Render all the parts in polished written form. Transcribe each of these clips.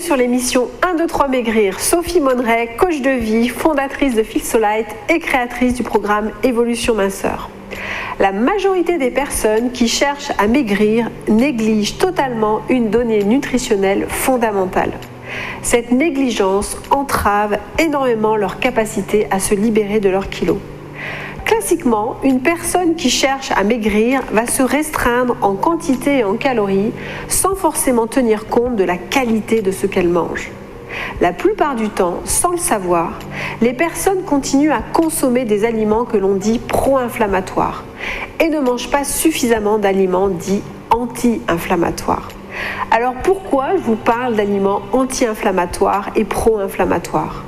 Bienvenue sur l'émission 1, 2, 3 Maigrir. Sophie Monneret, coach de vie, fondatrice de Fixolite et créatrice du programme Évolution Minceur. La majorité des personnes qui cherchent à maigrir négligent totalement une donnée nutritionnelle fondamentale. Cette négligence entrave énormément leur capacité à se libérer de leurs kilos. Classiquement, une personne qui cherche à maigrir va se restreindre en quantité et en calories sans forcément tenir compte de la qualité de ce qu'elle mange. La plupart du temps, sans le savoir, les personnes continuent à consommer des aliments que l'on dit pro-inflammatoires et ne mangent pas suffisamment d'aliments dits anti-inflammatoires. Alors pourquoi je vous parle d'aliments anti-inflammatoires et pro-inflammatoires ?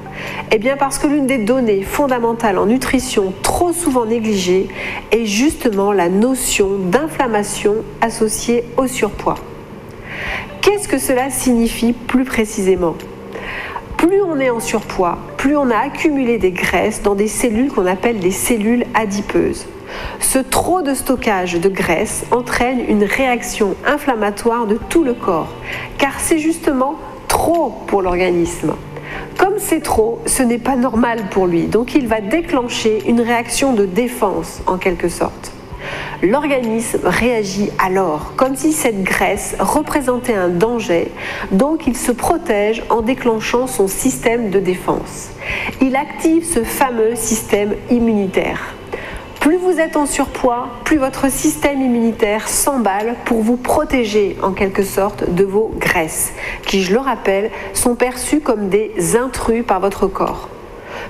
Eh bien parce que l'une des données fondamentales en nutrition trop souvent négligée est justement la notion d'inflammation associée au surpoids. Qu'est-ce que cela signifie plus précisément ? Plus on est en surpoids, plus on a accumulé des graisses dans des cellules qu'on appelle des cellules adipeuses. Ce trop de stockage de graisse entraîne une réaction inflammatoire de tout le corps, car c'est justement trop pour l'organisme. Comme c'est trop, ce n'est pas normal pour lui, donc il va déclencher une réaction de défense en quelque sorte. L'organisme réagit alors, comme si cette graisse représentait un danger, donc il se protège en déclenchant son système de défense. Il active ce fameux système immunitaire. Plus vous êtes en surpoids, plus votre système immunitaire s'emballe pour vous protéger en quelque sorte de vos graisses, qui, je le rappelle, sont perçues comme des intrus par votre corps.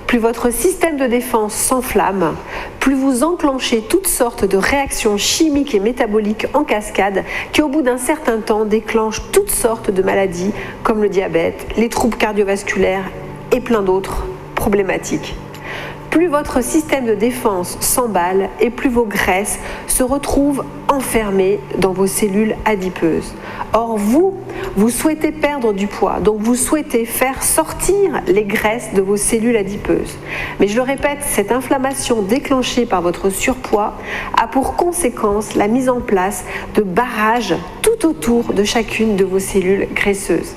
Plus votre système de défense s'enflamme, plus vous enclenchez toutes sortes de réactions chimiques et métaboliques en cascade qui au bout d'un certain temps déclenchent toutes sortes de maladies comme le diabète, les troubles cardiovasculaires et plein d'autres problématiques. Plus votre système de défense s'emballe et plus vos graisses se retrouvent enfermées dans vos cellules adipeuses. Or vous souhaitez perdre du poids, donc vous souhaitez faire sortir les graisses de vos cellules adipeuses. Mais je le répète, cette inflammation déclenchée par votre surpoids a pour conséquence la mise en place de barrages tout autour de chacune de vos cellules graisseuses.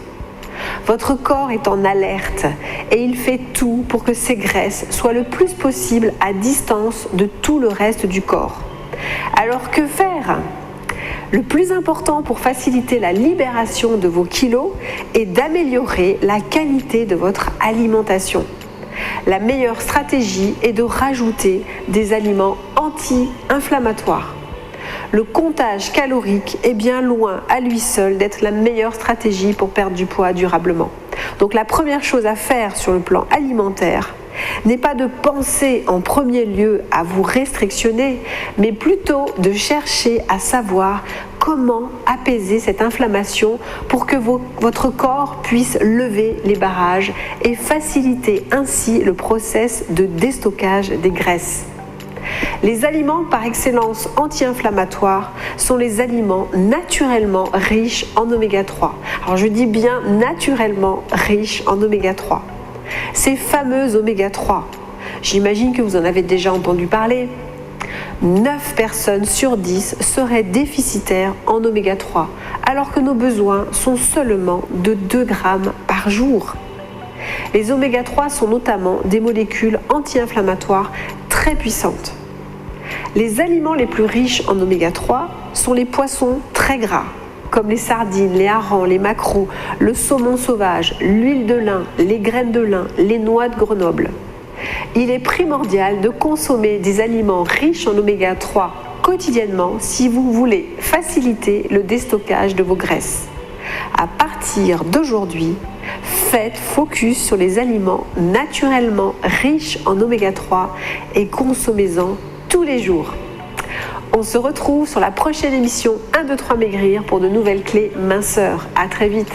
Votre corps est en alerte et il fait tout pour que ces graisses soient le plus possible à distance de tout le reste du corps. Alors que faire ? Le plus important pour faciliter la libération de vos kilos est d'améliorer la qualité de votre alimentation. La meilleure stratégie est de rajouter des aliments anti-inflammatoires. Le comptage calorique est bien loin à lui seul d'être la meilleure stratégie pour perdre du poids durablement. Donc la première chose à faire sur le plan alimentaire n'est pas de penser en premier lieu à vous restrictionner, mais plutôt de chercher à savoir comment apaiser cette inflammation pour que votre corps puisse lever les barrages et faciliter ainsi le process de déstockage des graisses. Les aliments par excellence anti-inflammatoires sont les aliments naturellement riches en oméga 3. Alors je dis bien naturellement riches en oméga 3. Ces fameux oméga 3, j'imagine que vous en avez déjà entendu parler. 9 personnes sur 10 seraient déficitaires en oméga 3, alors que nos besoins sont seulement de 2 grammes par jour. Les oméga 3 sont notamment des molécules anti-inflammatoires très puissantes. Les aliments les plus riches en oméga 3 sont les poissons très gras, comme les sardines, les harengs, les maquereaux, le saumon sauvage, l'huile de lin, les graines de lin, les noix de Grenoble. Il est primordial de consommer des aliments riches en oméga 3 quotidiennement si vous voulez faciliter le déstockage de vos graisses. À partir d'aujourd'hui, faites focus sur les aliments naturellement riches en oméga 3 et consommez-en tous les jours. On se retrouve sur la prochaine émission 1, 2, 3 Maigrir pour de nouvelles clés minceur. À très vite.